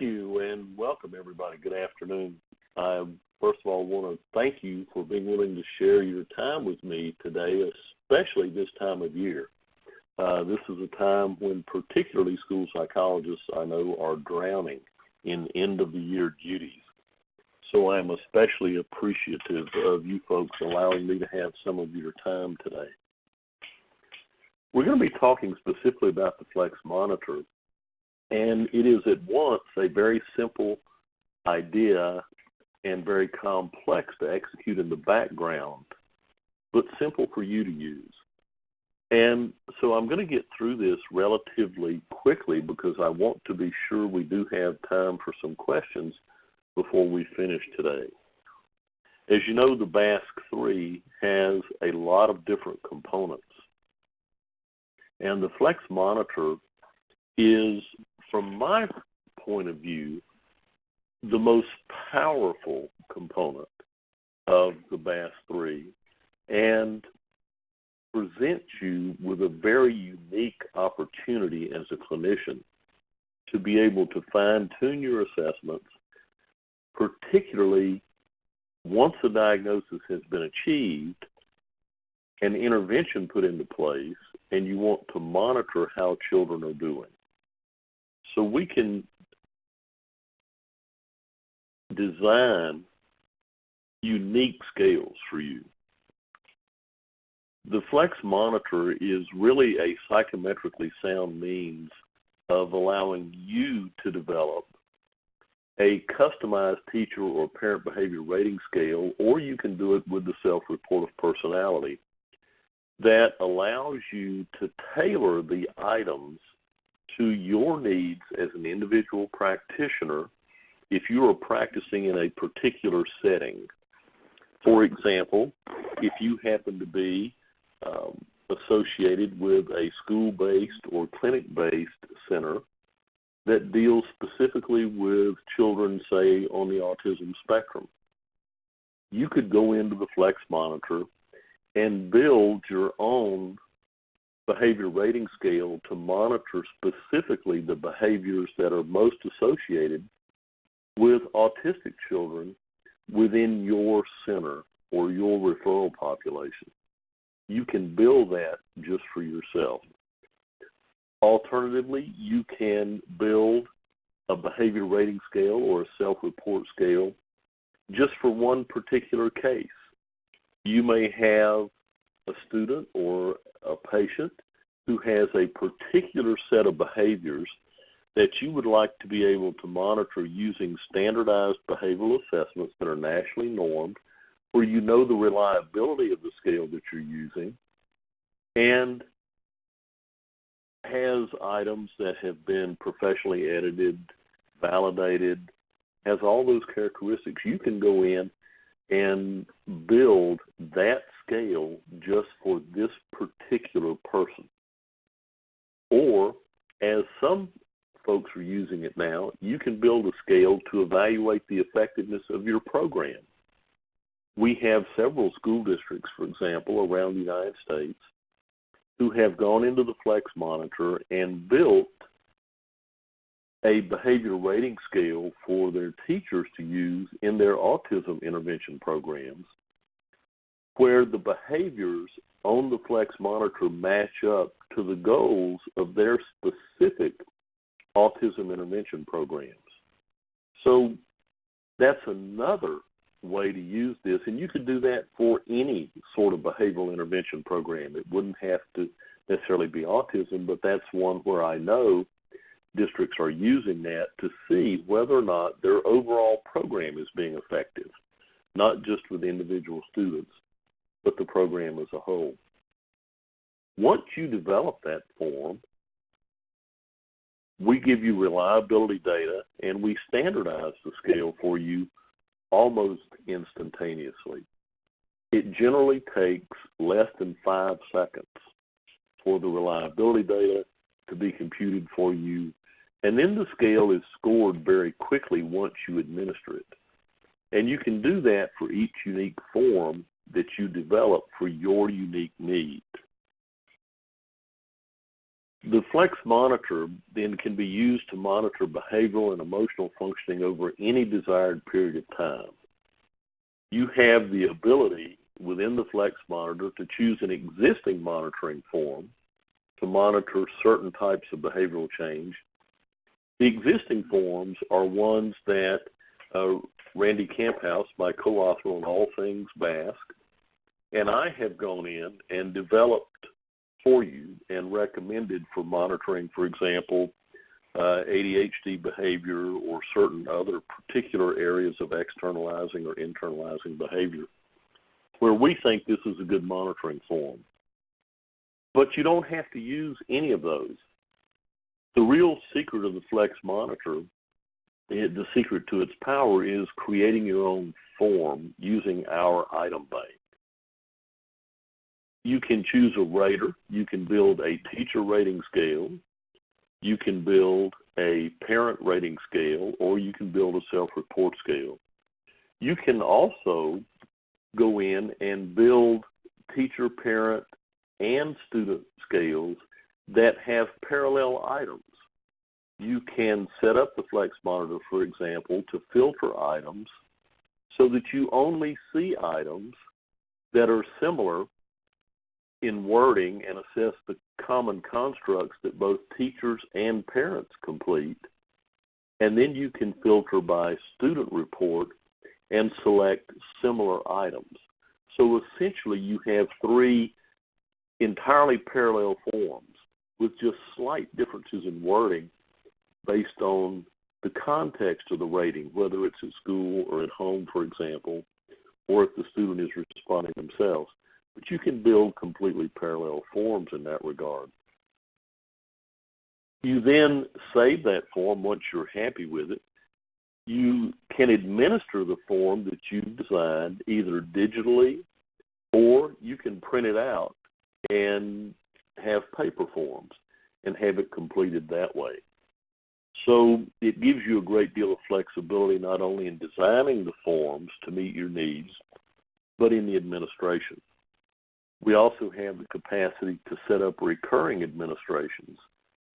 you, and welcome, everybody. Good afternoon. I, first of all, want to thank you for being willing to share your time with me today, especially this time of year. This is a time when particularly school psychologists I know are drowning in end-of-the-year duties. So I am especially appreciative of you folks allowing me to have some of your time today. We're going to be talking specifically about the Flex Monitor, and it is at once a very simple idea and very complex to execute in the background, but simple for you to use. And so I'm going to get through this relatively quickly because I want to be sure we do have time for some questions before we finish today. As you know, the BASC-3 has a lot of different components. And the Flex Monitor is, from my point of view, the most powerful component of the BASC-3 and presents you with a very unique opportunity as a clinician to be able to fine-tune your assessments, particularly once a diagnosis has been achieved, an intervention put into place, and you want to monitor how children are doing. So we can design unique scales for you. The Flex Monitor is really a psychometrically sound means of allowing you to develop a customized teacher or parent behavior rating scale, or you can do it with the self-report of personality that allows you to tailor the items to your needs as an individual practitioner if you are practicing in a particular setting. For example, if you happen to be associated with a school-based or clinic-based center that deals specifically with children, say, on the autism spectrum, you could go into the Flex Monitor and build your own behavior rating scale to monitor specifically the behaviors that are most associated with autistic children within your center or your referral population. You can build that just for yourself. Alternatively, you can build a behavior rating scale or a self-report scale just for one particular case. You may have a student or a patient who has a particular set of behaviors that you would like to be able to monitor using standardized behavioral assessments that are nationally normed, where you know the reliability of the scale that you're using, and has items that have been professionally edited, validated, has all those characteristics. You can go in and build that scale just for this particular person. Or, as some folks are using it now, you can build a scale to evaluate the effectiveness of your program. We have several school districts, for example, around the United States who have gone into the Flex Monitor and built a behavior rating scale for their teachers to use in their autism intervention programs, where the behaviors on the Flex Monitor match up to the goals of their specific autism intervention programs. So that's another way to use this, and you could do that for any sort of behavioral intervention program. It wouldn't have to necessarily be autism, but that's one where I know districts are using that to see whether or not their overall program is being effective, not just with individual students, but the program as a whole. Once you develop that form, we give you reliability data, and we standardize the scale for you almost instantaneously. It generally takes less than 5 seconds for the reliability data to be computed for you, and then the scale is scored very quickly once you administer it. And you can do that for each unique form that you develop for your unique need. The Flex Monitor then can be used to monitor behavioral and emotional functioning over any desired period of time. You have the ability within the Flex Monitor to choose an existing monitoring form to monitor certain types of behavioral change. The existing forms are ones that Randy Camphouse, my co-author on All Things BASC, and I have gone in and developed for you and recommended for monitoring, for example, ADHD behavior or certain other particular areas of externalizing or internalizing behavior, where we think this is a good monitoring form. But you don't have to use any of those. The real secret of the Flex Monitor, the secret to its power, is creating your own form using our item bank. You can choose a rater. You can build a teacher rating scale. You can build a parent rating scale, or you can build a self-report scale. You can also go in and build teacher, parent, and student scales that have parallel items. You can set up the Flex Monitor, for example, to filter items so that you only see items that are similar in wording and assess the common constructs that both teachers and parents complete. And then you can filter by student report and select similar items. So essentially you have three entirely parallel forms with just slight differences in wording based on the context of the rating, whether it's at school or at home, for example, or if the student is responding themselves. But you can build completely parallel forms in that regard. You then save that form once you're happy with it. You can administer the form that you've designed either digitally, or you can print it out and have paper forms and have it completed that way. So it gives you a great deal of flexibility not only in designing the forms to meet your needs, but in the administration. We also have the capacity to set up recurring administrations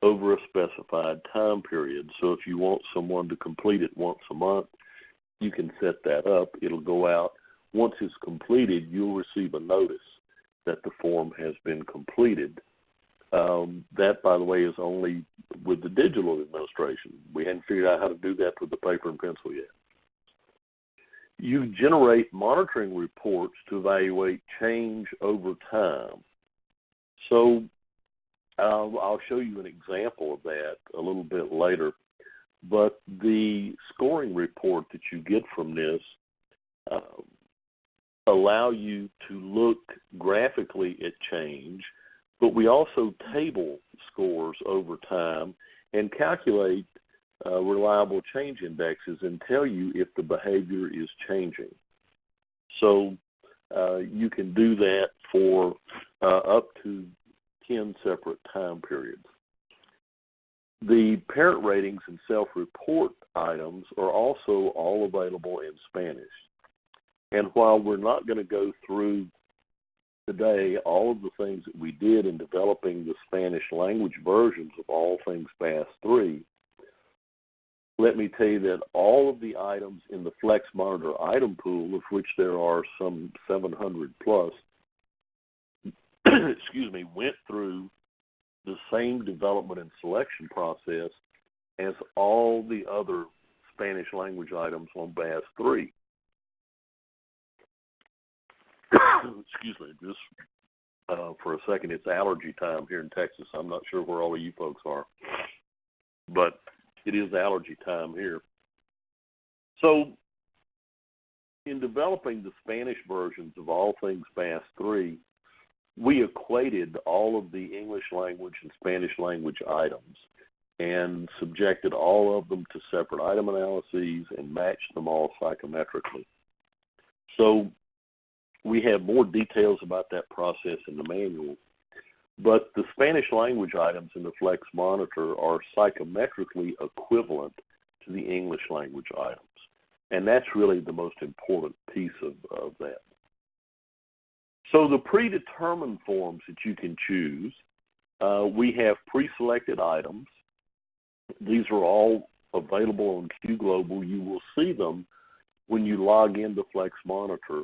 over a specified time period. So if you want someone to complete it once a month, you can set that up. It'll go out. Once it's completed, you'll receive a notice that the form has been completed. That, by the way, is only with the digital administration. We hadn't figured out how to do that with the paper and pencil yet. You generate monitoring reports to evaluate change over time. So I'll show you an example of that a little bit later. But the scoring report that you get from this allow you to look graphically at change, but we also table scores over time and calculate reliable change indexes and tell you if the behavior is changing. So you can do that for up to 10 separate time periods. The parent ratings and self-report items are also all available in Spanish. And while we're not going to go through today all of the things that we did in developing the Spanish language versions of All Things BASC-3, let me tell you that all of the items in the Flex Monitor item pool, of which there are some 700 plus, went through the same development and selection process as all the other Spanish language items on BASC-3. Just for a second, it's allergy time here in Texas. I'm not sure where all of you folks are, but it is allergy time here. So in developing the Spanish versions of All Things BASC-3, we equated all of the English language and Spanish language items and subjected all of them to separate item analyses and matched them all psychometrically. So we have more details about that process in the manual, but the Spanish language items in the Flex Monitor are psychometrically equivalent to the English language items, and that's really the most important piece of that. So the predetermined forms that you can choose We have pre-selected items. These are all available on Q Global. You will see them when you log into Flex Monitor.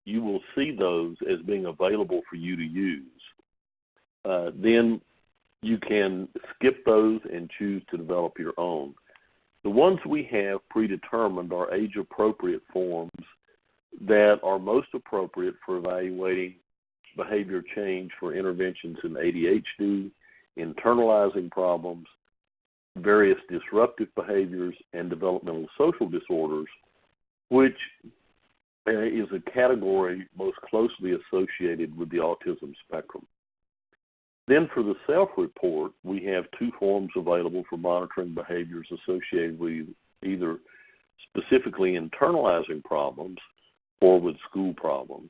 You will see those as being available for you to use. Then you can skip those and choose to develop your own. The ones we have predetermined are age-appropriate forms that are most appropriate for evaluating behavior change for interventions in ADHD, internalizing problems, various disruptive behaviors, and developmental social disorders, which is a category most closely associated with the autism spectrum. Then for the self-report, we have 2 forms available for monitoring behaviors associated with either specifically internalizing problems or with school problems.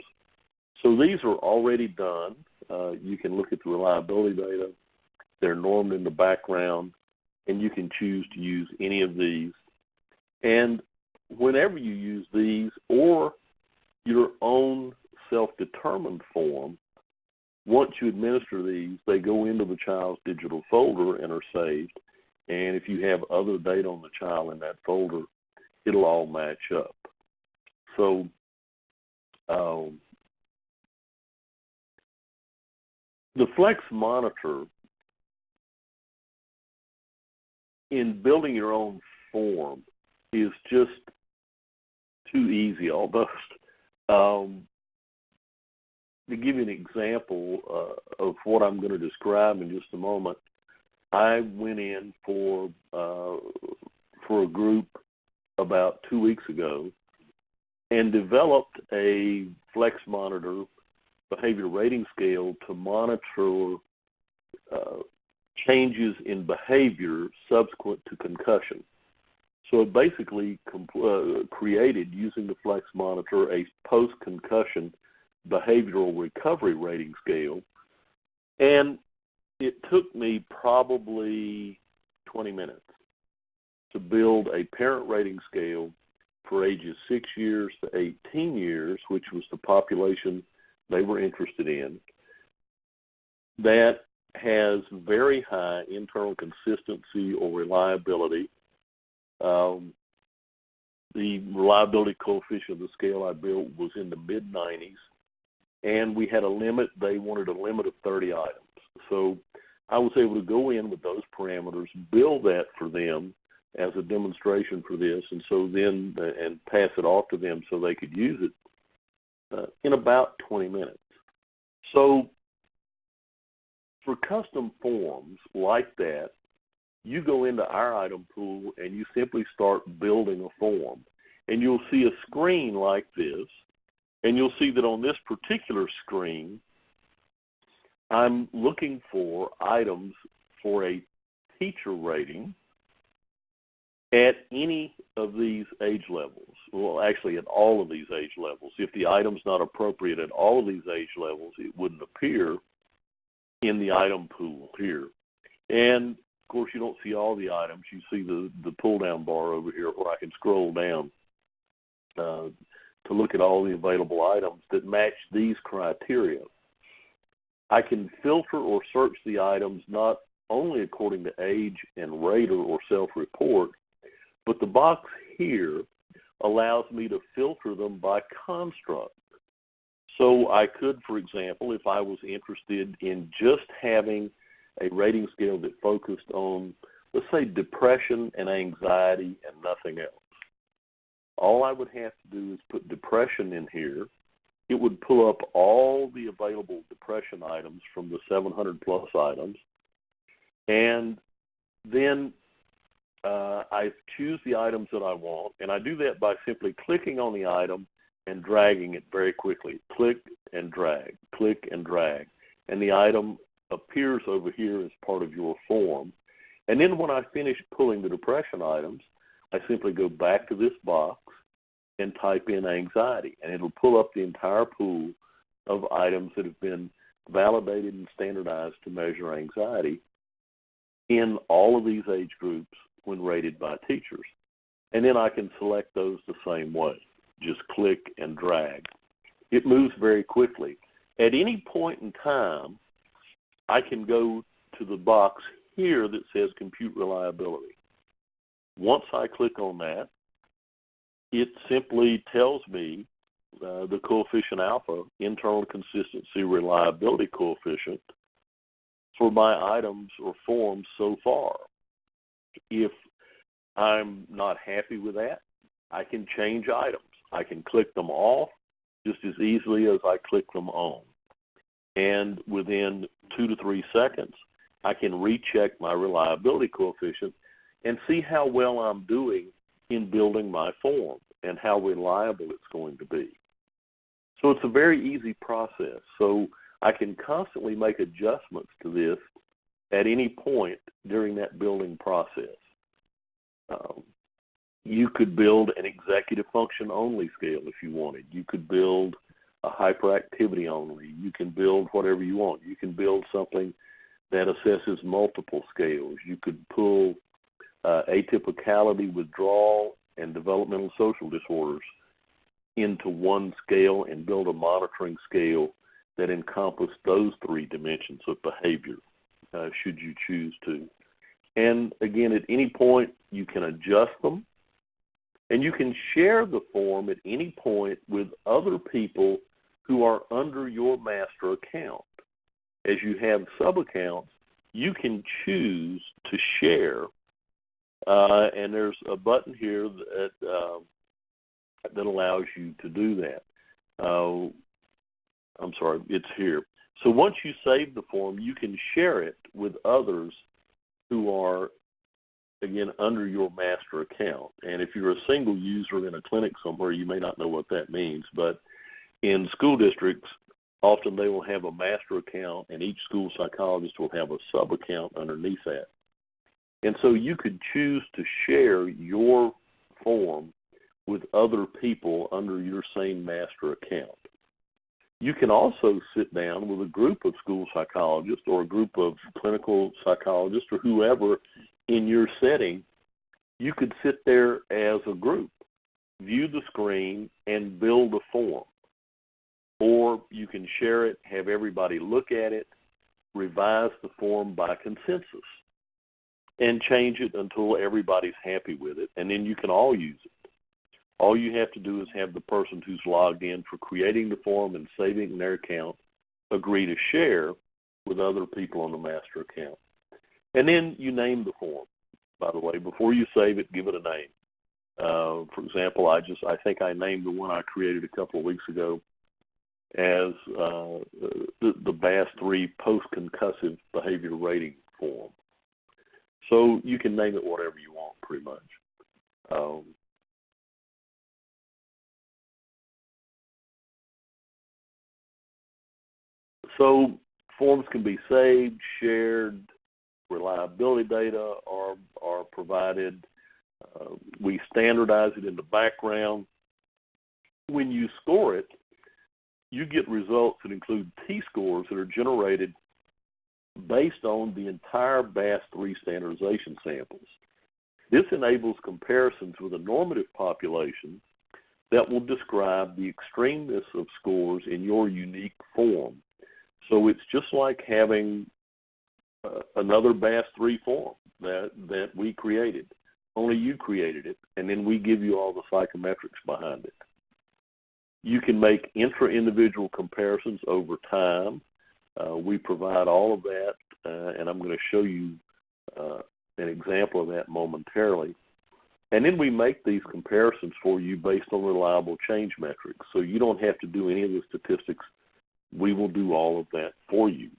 So these are already done. You can look at the reliability data. They're normed in the background, and you can choose to use any of these. And whenever you use these or your own self-determined form, once you administer these, they go into the child's digital folder and are saved. And if you have other data on the child in that folder, it'll all match up. So the Flex Monitor, in building your own form, is just too easy almost. To give you an example of what I'm going to describe in just a moment, I went in for a group about 2 weeks ago and developed a Flex Monitor behavior rating scale to monitor changes in behavior subsequent to concussion. So it basically created, using the Flex Monitor, a post-concussion behavioral recovery rating scale, and it took me probably 20 minutes to build a parent rating scale for ages 6 years to 18 years, which was the population they were interested in, that has very high internal consistency or reliability. The reliability coefficient of the scale I built was in the mid-90s. And we had a limit. They wanted a limit of 30 items. So I was able to go in with those parameters, build that for them as a demonstration for this, and so then and pass it off to them so they could use it in about 20 minutes. So for custom forms like that, you go into our item pool and you simply start building a form. And you'll see a screen like this. And you'll see that on this particular screen, I'm looking for items for a teacher rating at any of these age levels. Well, actually at all of these age levels. If the item's not appropriate at all of these age levels, it wouldn't appear in the item pool here. And, of course, you don't see all the items. You see the pull-down bar over here where I can scroll down to look at all the available items that match these criteria. I can filter or search the items not only according to age and rater or self-report, but the box here allows me to filter them by construct. So I could, for example, if I was interested in just having a rating scale that focused on, let's say, depression and anxiety and nothing else, all I would have to do is put depression in here. It would pull up all the available depression items from the 700-plus items, and then I choose the items that I want, and I do that by simply clicking on the item and dragging it very quickly. Click and drag, and the item appears over here as part of your form. And then when I finish pulling the depression items, I simply go back to this box and type in anxiety, and it'll pull up the entire pool of items that have been validated and standardized to measure anxiety in all of these age groups when rated by teachers. And then I can select those the same way. Just click and drag. It moves very quickly. At any point in time, I can go to the box here that says compute reliability. Once I click on that, it simply tells me the coefficient alpha, internal consistency reliability coefficient, for my items or forms so far. If I'm not happy with that, I can change items. I can click them off just as easily as I click them on. And within 2 to 3 seconds, I can recheck my reliability coefficient and see how well I'm doing in building my form and how reliable it's going to be. So it's a very easy process. So I can constantly make adjustments to this at any point during that building process. You could build an executive function only scale if you wanted. You could build a hyperactivity only. You can build whatever you want. You can build something that assesses multiple scales. You could pull atypicality, withdrawal, and developmental social disorders into one scale and build a monitoring scale that encompass those 3 dimensions of behavior, should you choose to. And again, at any point, you can adjust them, and you can share the form at any point with other people who are under your master account. As you have sub-accounts, you can choose to share, and there's a button here that allows you to do that. I'm sorry, it's here. So once you save the form, you can share it with others who are, again, under your master account. And if you're a single user in a clinic somewhere, you may not know what that means, but in school districts, often they will have a master account, and each school psychologist will have a sub-account underneath that. And so you could choose to share your form with other people under your same master account. You can also sit down with a group of school psychologists or a group of clinical psychologists or whoever in your setting. You could sit there as a group, view the screen, and build a form. Or you can share it, have everybody look at it, revise the form by consensus, and change it until everybody's happy with it, and then you can all use it. All you have to do is have the person who's logged in for creating the form and saving in their account agree to share with other people on the master account. And then you name the form, by the way. Before you save it, give it a name. For example, I think I named the one I created a couple of weeks ago as the BASC-3 post-concussive behavior rating form. So you can name it whatever you want, pretty much. So forms can be saved, shared, reliability data are provided. We standardize it in the background. When you score it, you get results that include T-scores that are generated based on the entire BASC-3 standardization samples. This enables comparisons with a normative population that will describe the extremeness of scores in your unique form. So it's just like having another BASC-3 form that we created. Only you created it, and then we give you all the psychometrics behind it. You can make intra-individual comparisons over time. We provide all of that, and I'm going to show you an example of that momentarily. And then we make these comparisons for you based on reliable change metrics. So you don't have to do any of the statistics. We will do all of that for you.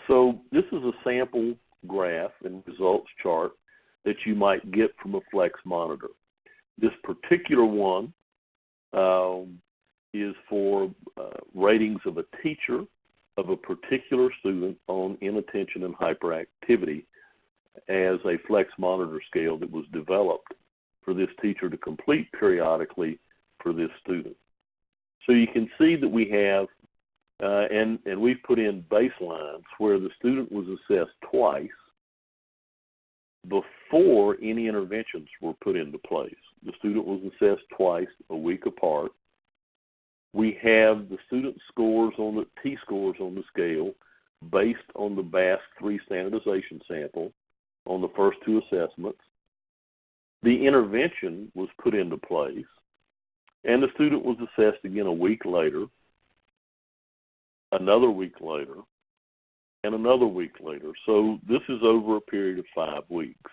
So this is a sample graph and results chart that you might get from a Flex Monitor. This particular one is for ratings of a teacher of a particular student on inattention and hyperactivity as a Flex Monitor scale that was developed for this teacher to complete periodically for this student. So you can see that we have, and we've put in baselines where the student was assessed twice before any interventions were put into place. The student was assessed twice, a week apart, We have the student scores on the T-scores on the scale based on the BASC-3 standardization sample on the first two assessments. The intervention was put into place, and the student was assessed again a week later, another week later, and another week later. So this is over a period of 5 weeks.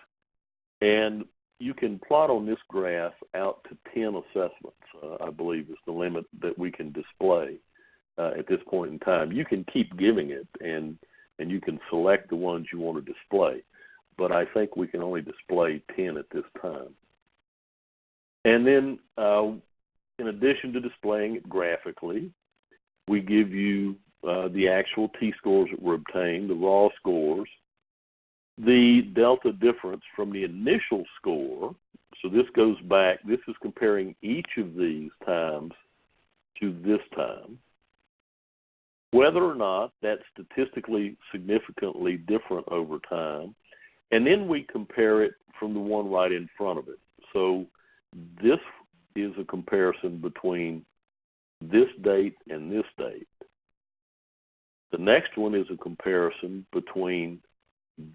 And you can plot on this graph out to 10 assessments, I believe is the limit that we can display at this point in time. You can keep giving it, and you can select the ones you want to display. But I think we can only display 10 at this time. And then in addition to displaying it graphically, we give you the actual T-scores that were obtained, the raw scores, the delta difference from the initial score. So this goes back, this is comparing each of these times to this time, whether or not that's statistically significantly different over time, and then we compare it from the one right in front of it. So this is a comparison between this date and this date. The next one is a comparison between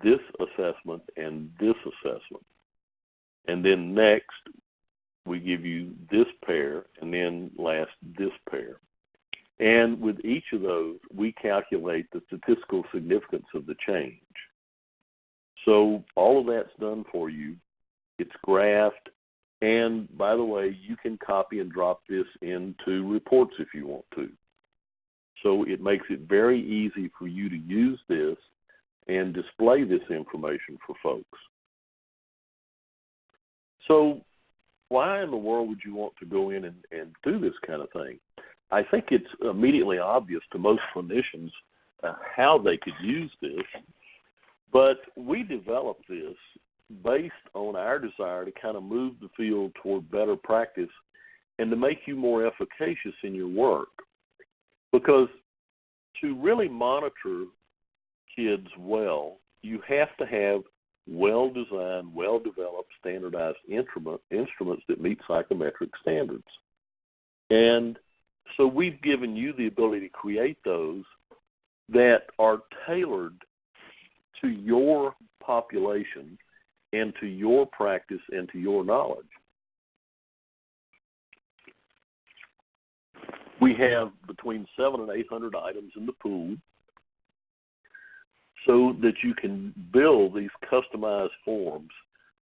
this assessment and this assessment. And then next, we give you this pair, and then last, this pair. And with each of those, we calculate the statistical significance of the change. So all of that's done for you. It's graphed. And by the way, you can copy and drop this into reports if you want to. So it makes it very easy for you to use this and display this information for folks. So why in the world would you want to go in and do this kind of thing? I think it's immediately obvious to most clinicians how they could use this, but we developed this based on our desire to kind of move the field toward better practice and to make you more efficacious in your work. Because to really monitor kids well, you have to have well-designed, well-developed, standardized instruments that meet psychometric standards. And so we've given you the ability to create those that are tailored to your population and to your practice and to your knowledge. We have between 700 and 800 items in the pool so that you can build these customized forms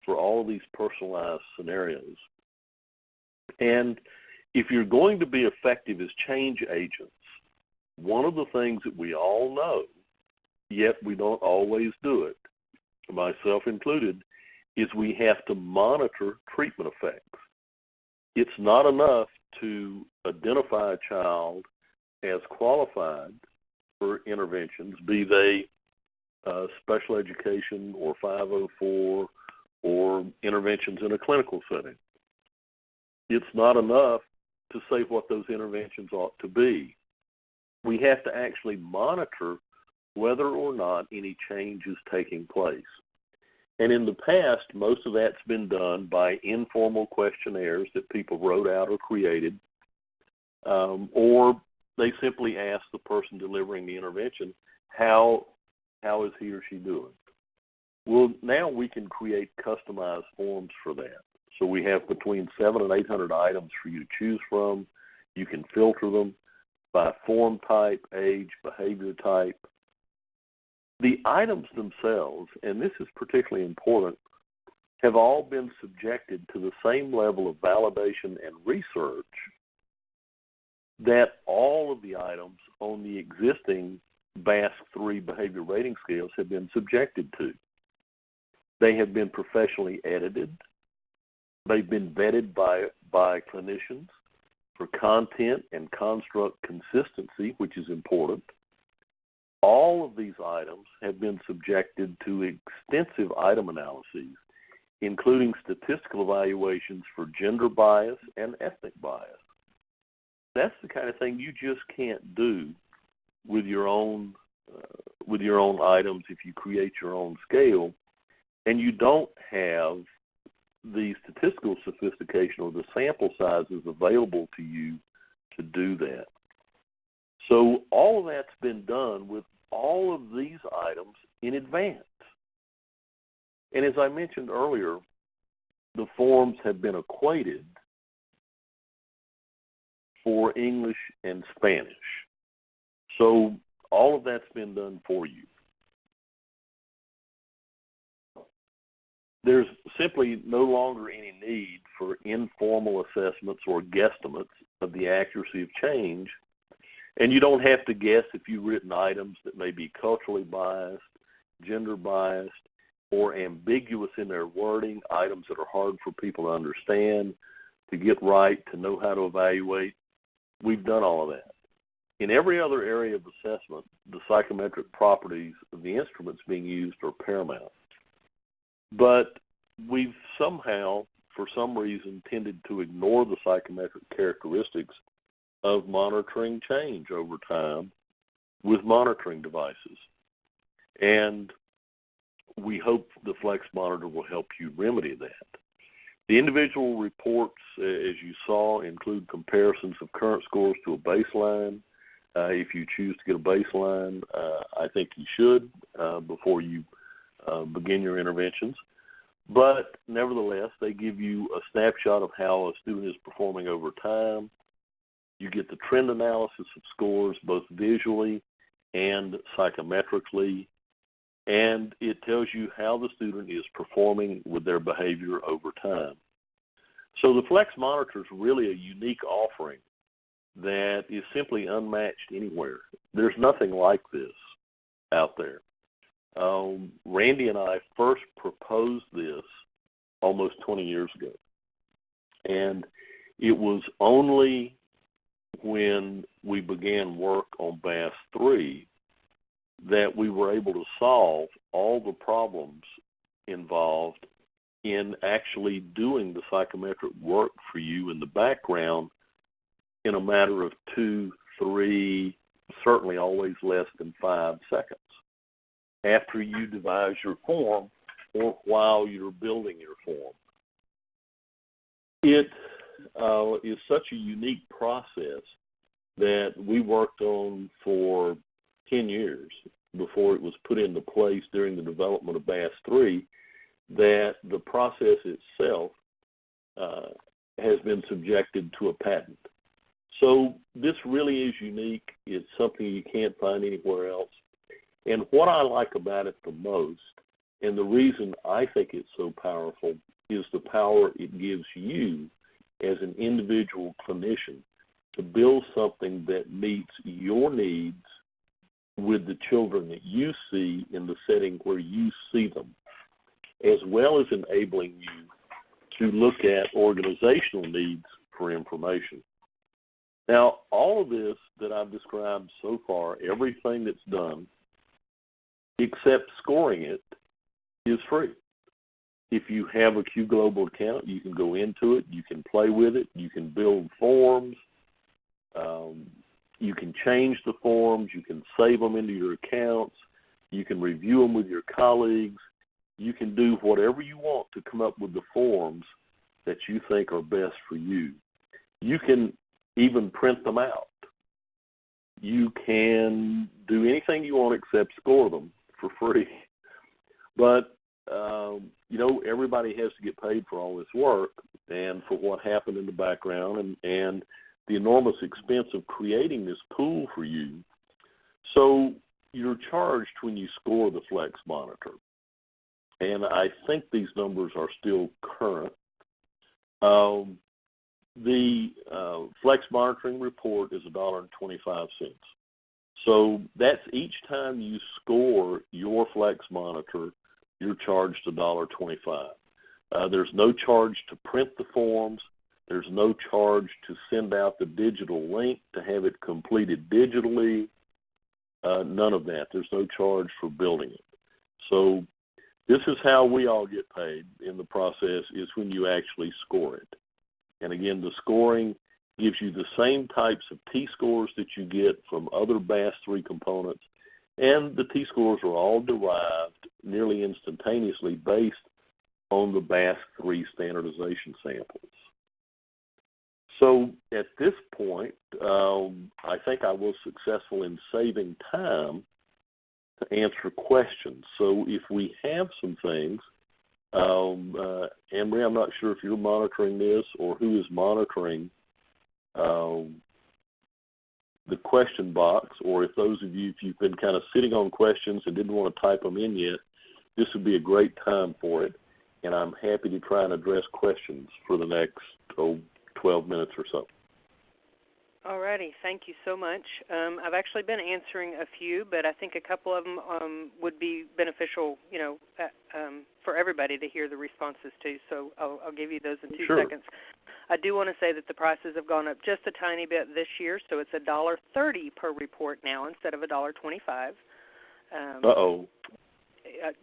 for all of these personalized scenarios. And if you're going to be effective as change agents, one of the things that we all know, yet we don't always do it, myself included, is we have to monitor treatment effects. It's not enough to identify a child as qualified for interventions, be they special education or 504 or interventions in a clinical setting. It's not enough to say what those interventions ought to be. We have to actually monitor whether or not any change is taking place. And in the past, most of that's been done by informal questionnaires that people wrote out or created, or they simply ask the person delivering the intervention, how is he or she doing? Well, now we can create customized forms for that. So we have between 700 and 800 items for you to choose from. You can filter them by form type, age, behavior type. The items themselves, and this is particularly important, have all been subjected to the same level of validation and research that all of the items on the existing BASC-3 behavior rating scales have been subjected to. They have been professionally edited. They've been vetted by clinicians for content and construct consistency, which is important. All of these items have been subjected to extensive item analyses, including statistical evaluations for gender bias and ethnic bias. That's the kind of thing you just can't do with your own items if you create your own scale, and you don't have the statistical sophistication or the sample sizes available to you to do that. So all of that's been done with all of these items in advance. And as I mentioned earlier, the forms have been equated for English and Spanish. So all of that's been done for you. There's simply no longer any need for informal assessments or guesstimates of the accuracy of change, and you don't have to guess if you've written items that may be culturally biased, gender biased, or ambiguous in their wording, items that are hard for people to understand, to get right, to know how to evaluate. We've done all of that. In every other area of assessment, the psychometric properties of the instruments being used are paramount. But we've somehow, for some reason, tended to ignore the psychometric characteristics of monitoring change over time with monitoring devices. And we hope the Flex Monitor will help you remedy that. The individual reports, as you saw, include comparisons of current scores to a baseline. If you choose to get a baseline, I think you should before you begin your interventions. But nevertheless, they give you a snapshot of how a student is performing over time. You get the trend analysis of scores both visually and psychometrically, and it tells you how the student is performing with their behavior over time. So the Flex Monitor is really a unique offering that is simply unmatched anywhere. There's nothing like this out there. Randy and I first proposed this almost 20 years ago, and it was only when we began work on BASC-3 that we were able to solve all the problems involved in actually doing the psychometric work for you in the background in a matter of 2, 3, certainly always less than 5 seconds after you devise your form or while you're building your form. It is such a unique process that we worked on for 10 years before it was put into place during the development of BASC-3, that the process itself has been subjected to a patent. So this really is unique. It's something you can't find anywhere else. And what I like about it the most, and the reason I think it's so powerful, is the power it gives you as an individual clinician to build something that meets your needs with the children that you see in the setting where you see them, as well as enabling you to look at organizational needs for information. Now, all of this that I've described so far, everything that's done, except scoring it, is free. If you have a Q Global account, you can go into it, you can play with it, you can build forms, you can change the forms, you can save them into your accounts, you can review them with your colleagues, you can do whatever you want to come up with the forms that you think are best for you. You can even print them out. You can do anything you want except score them for free. But, everybody has to get paid for all this work and for what happened in the background and the enormous expense of creating this tool for you. So you're charged when you score the Flex Monitor. And I think these numbers are still current. The Flex Monitoring Report is $1.25. So that's each time you score your Flex Monitor, you're charged $1.25. There's no charge to print the forms. There's no charge to send out the digital link to have it completed digitally. None of that. There's no charge for building it. So this is how we all get paid in the process, is when you actually score it. And again, the scoring gives you the same types of T-scores that you get from other BASC-3 components, and the T-scores are all derived nearly instantaneously based on the BASC-3 standardization samples. So at this point, I think I was successful in saving time to answer questions. So if we have some things, Anne-Marie, I'm not sure if you're monitoring this or who is monitoring the question box, or if those of you, if you've been kind of sitting on questions and didn't want to type them in yet, this would be a great time for it. And I'm happy to try and address questions for the next 12 minutes or so. All righty. Thank you so much. I've actually been answering a few, but I think a couple of them would be beneficial, for everybody to hear the responses to. So I'll give you those in 2 seconds. I do want to say that the prices have gone up just a tiny bit this year, so it's $1.30 per report now instead of $1.25.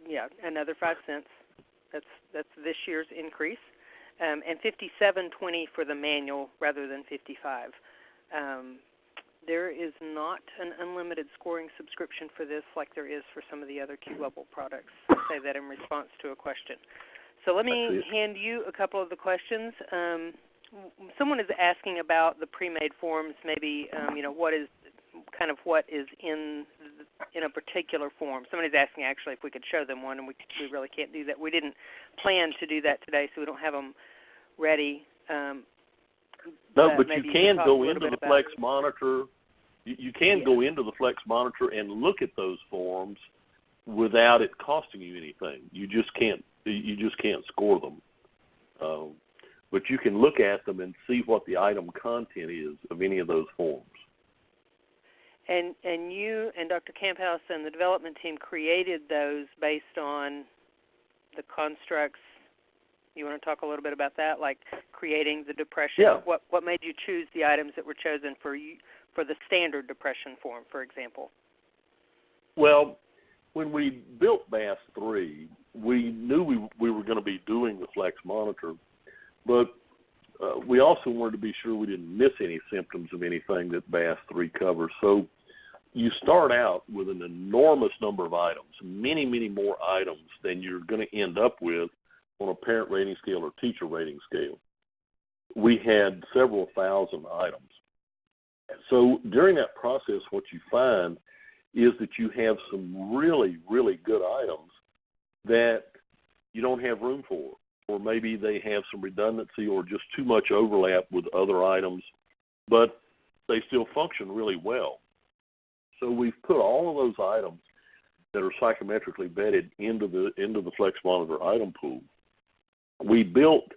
Yeah, another 5 cents. That's this year's increase, and $57.20 for the manual rather than $55. There is not an unlimited scoring subscription for this like there is for some of the other Q-level products. I say that in response to a question. So let me hand you a couple of the questions. Someone is asking about the pre-made forms, maybe, what is in a particular form. Somebody's asking actually if we could show them one, and we really can't do that. We didn't plan to do that today, so we don't have them ready. No, but you can go into the Flex Monitor. You can go into the Flex Monitor and look at those forms without it costing you anything. You just can't score them. But you can look at them and see what the item content is of any of those forms. And you and Dr. Camphouse and the development team created those based on the constructs. You want to talk a little bit about that, like creating the depression? Yeah. What made you choose the items that were chosen for the standard depression form, for example? Well, when we built BASC-3, we knew we were going to be doing the Flex Monitor, but we also wanted to be sure we didn't miss any symptoms of anything that BASC-3 covers. So you start out with an enormous number of items, many, many more items than you're going to end up with on a parent rating scale or teacher rating scale. We had several thousand items. So during that process, what you find is that you have some really, really good items that you don't have room for, or maybe they have some redundancy or just too much overlap with other items, but they still function really well. So we've put all of those items that are psychometrically vetted into the Flex Monitor item pool. We built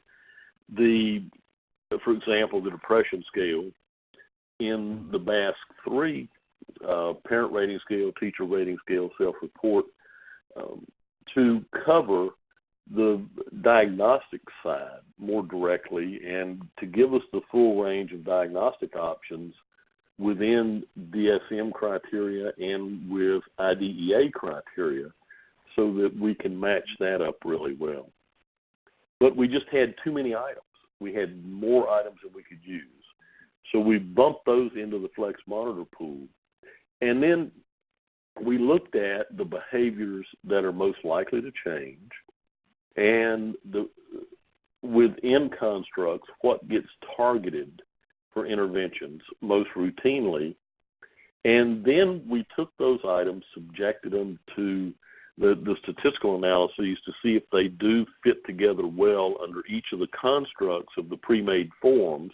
for example, the depression scale in the BASC-3 parent rating scale, teacher rating scale, self-report to cover the diagnostic side more directly and to give us the full range of diagnostic options within DSM criteria and with IDEA criteria so that we can match that up really well. But we just had too many items. We had more items than we could use. So we bumped those into the Flex Monitor pool. And then we looked at the behaviors that are most likely to change and within constructs, what gets targeted for interventions most routinely. And then we took those items, subjected them to the statistical analyses to see if they do fit together well under each of the constructs of the pre-made forms.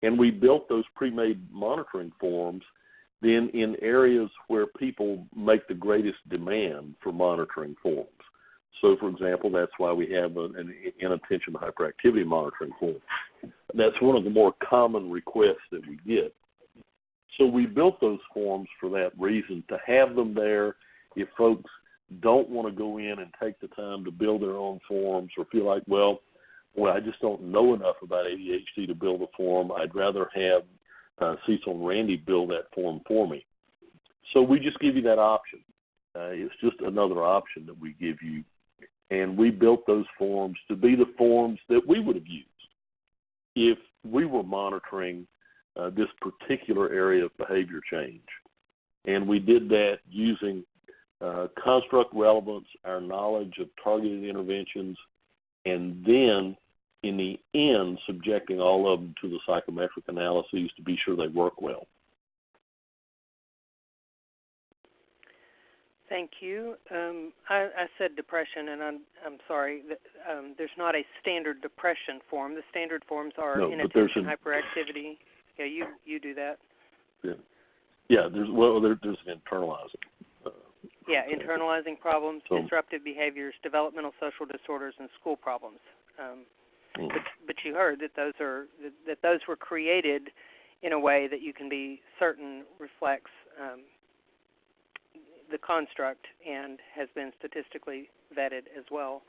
And we built those pre-made monitoring forms then in areas where people make the greatest demand for monitoring forms. So, for example, that's why we have an inattention hyperactivity monitoring form. That's one of the more common requests that we get. So we built those forms for that reason, to have them there if folks don't want to go in and take the time to build their own forms or feel like, well, I just don't know enough about ADHD to build a form. I'd rather have Cecil and Randy build that form for me. So we just give you that option. It's just another option that we give you. And we built those forms to be the forms that we would have used if we were monitoring this particular area of behavior change. And we did that using construct relevance, our knowledge of targeted interventions, and then in the end, subjecting all of them to the psychometric analyses to be sure they work well. Thank you. I said depression, and I'm sorry. There's not a standard depression form. The standard forms are inattention, hyperactivity. Yeah, you do that. Yeah. There's an internalizing. Internalizing problems, disruptive behaviors, developmental social disorders, and school problems. But you heard that those were created in a way that you can be certain reflects the construct and has been statistically vetted as well.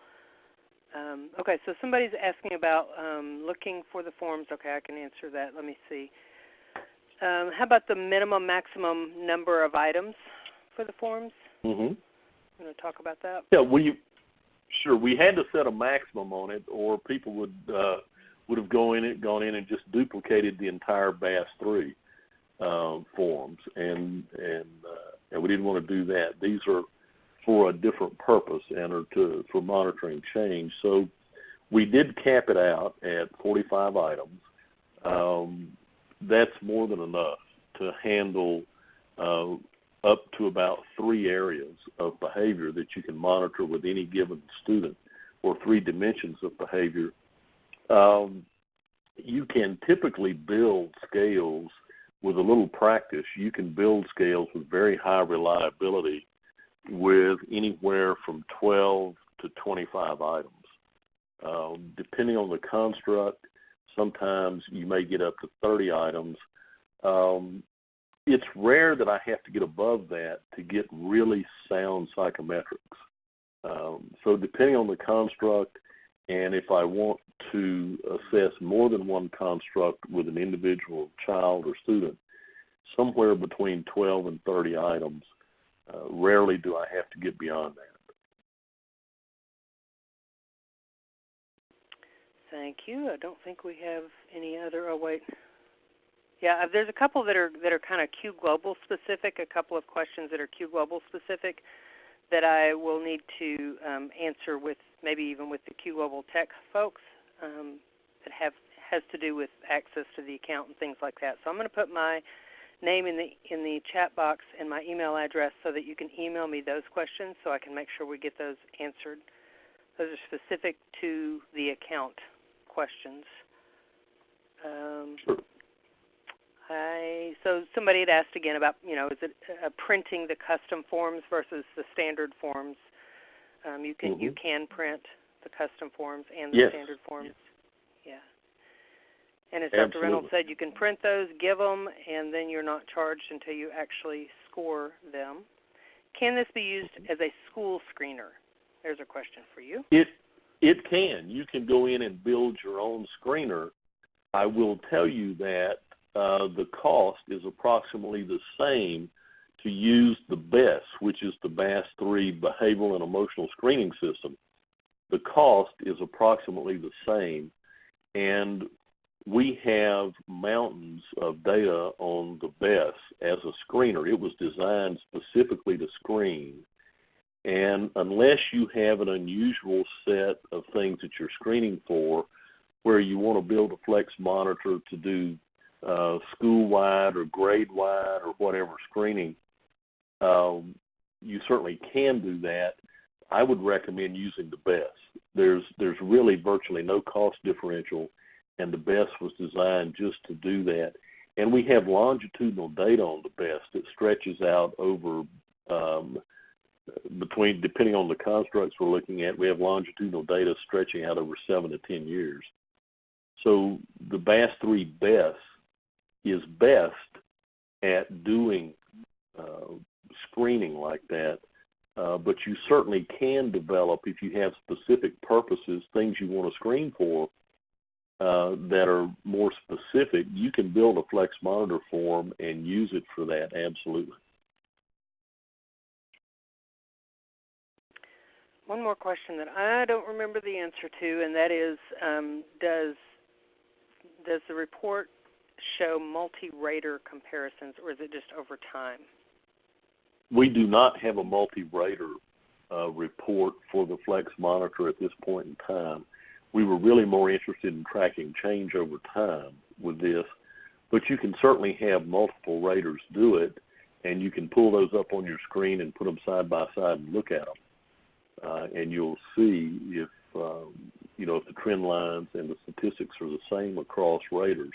Okay, so somebody's asking about looking for the forms. Okay, I can answer that. Let me see. How about the minimum, maximum number of items for the forms? Mm-hmm. You want to talk about that? Yeah, sure. We had to set a maximum on it, or people would have gone in and just duplicated the entire BASC-3 forms, and we didn't want to do that. These are for a different purpose and are for monitoring change. So we did cap it out at 45 items. That's more than enough to handle up to about 3 areas of behavior that you can monitor with any given student, or 3 dimensions of behavior. You can typically build scales with a little practice. You can build scales with very high reliability with anywhere from 12 to 25 items. Depending on the construct, sometimes you may get up to 30 items. It's rare that I have to get above that to get really sound psychometrics. So depending on the construct, and if I want to assess more than one construct with an individual child or student, somewhere between 12 and 30 items. Rarely do I have to get beyond that. Thank you. I don't think we have any other. Oh, wait. Yeah, there's a couple that are kind of Q Global specific. A couple of questions that are Q Global specific that I will need to answer with maybe even with the Q Global Tech folks that has to do with access to the account and things like that. So I'm going to put my name in the chat box and my email address so that you can email me those questions so I can make sure we get those answered. Those are specific to the account questions. Sure. So somebody had asked again about, is it printing the custom forms versus the standard forms? You can print the custom forms and the standard forms. Yeah. And as Dr. Reynolds said, you can print those, give them, and then you're not charged until you actually score them. Can this be used as a school screener? There's a question for you. It can. You can go in and build your own screener. I will tell you that the cost is approximately the same to use the BESS, which is the BASC-3 Behavioral and Emotional Screening System. The cost is approximately the same, and we have mountains of data on the BESS as a screener. It was designed specifically to screen, and unless you have an unusual set of things that you're screening for, where you want to build a Flex Monitor to do school-wide or grade-wide or whatever screening, you certainly can do that. I would recommend using the BESS. There's really virtually no cost differential, and the BESS was designed just to do that. And we have longitudinal data on the BESS that stretches out over depending on the constructs we're looking at, we have longitudinal data stretching out over 7 to 10 years. So the BASC-3 BESS is best at doing screening like that, but you certainly can develop, if you have specific purposes, things you want to screen for that are more specific. You can build a Flex Monitor form and use it for that, absolutely. One more question that I don't remember the answer to, and that is, does the report show multi-rater comparisons, or is it just over time? We do not have a multi-rater report for the Flex Monitor at this point in time. We were really more interested in tracking change over time with this, but you can certainly have multiple raters do it, and you can pull those up on your screen and put them side by side and look at them, and you'll see if if the trend lines and the statistics are the same across raters.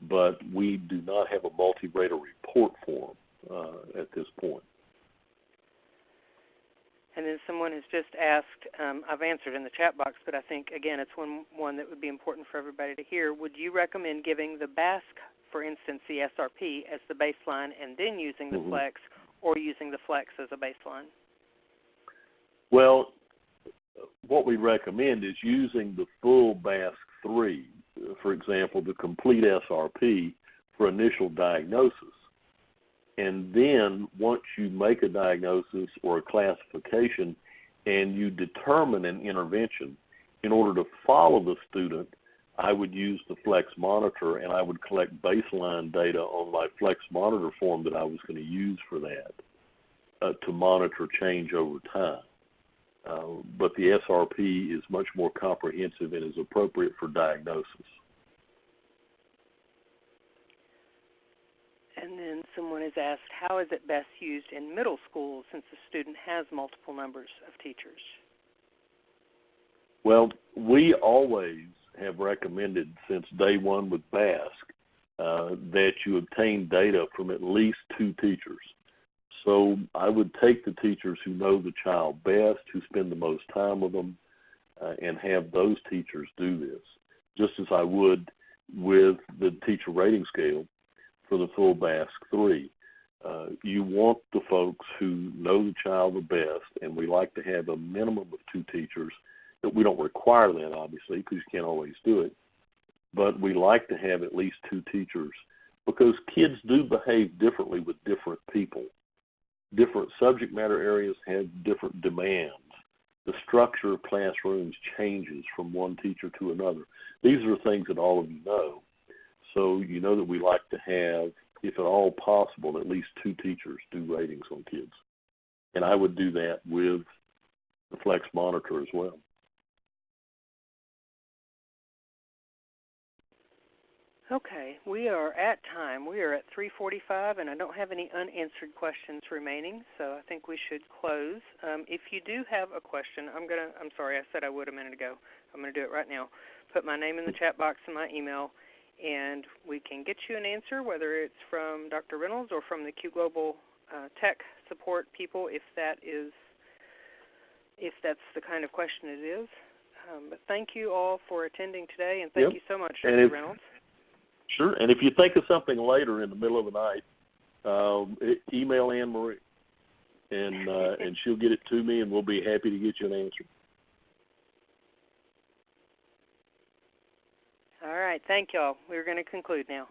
But we do not have a multi-rater report form at this point. And then someone has just asked, I've answered in the chat box, but I think, again, it's one that would be important for everybody to hear. Would you recommend giving the BASC, for instance, the SRP, as the baseline and then using the Flex, or using the Flex as a baseline? Well, what we recommend is using the full BASC-3, for example, the complete SRP for initial diagnosis. And then once you make a diagnosis or a classification and you determine an intervention, in order to follow the student, I would use the Flex Monitor, and I would collect baseline data on my Flex Monitor form that I was going to use for that to monitor change over time. But the SRP is much more comprehensive and is appropriate for diagnosis. And then someone has asked, how is it best used in middle school since the student has multiple numbers of teachers? Well, we always have recommended since day one with BASC that you obtain data from at least 2 teachers. So I would take the teachers who know the child best, who spend the most time with them, and have those teachers do this, just as I would with the teacher rating scale for the full BASC-3. You want the folks who know the child the best, and we like to have a minimum of 2 teachers. That we don't require that, obviously, because you can't always do it, but we like to have at least 2 teachers because kids do behave differently with different people. Different subject matter areas have different demands. The structure of classrooms changes from one teacher to another. These are things that all of you know. So you know that we like to have, if at all possible, at least 2 teachers do ratings on kids. And I would do that with the Flex Monitor as well. Okay, we are at time. We are at 3:45, and I don't have any unanswered questions remaining, so I think we should close. If you do have a question, I'm sorry, I said I would a minute ago. I'm going to do it right now. Put my name in the chat box and my email, and we can get you an answer, whether it's from Dr. Reynolds or from the Q Global Tech support people, if that's the kind of question it is. But thank you all for attending today, and thank you so much, Dr. Reynolds. Sure, and if you think of something later in the middle of the night, email Anne Marie, and she'll get it to me, and we'll be happy to get you an answer. All right, thank y'all. We're going to conclude now.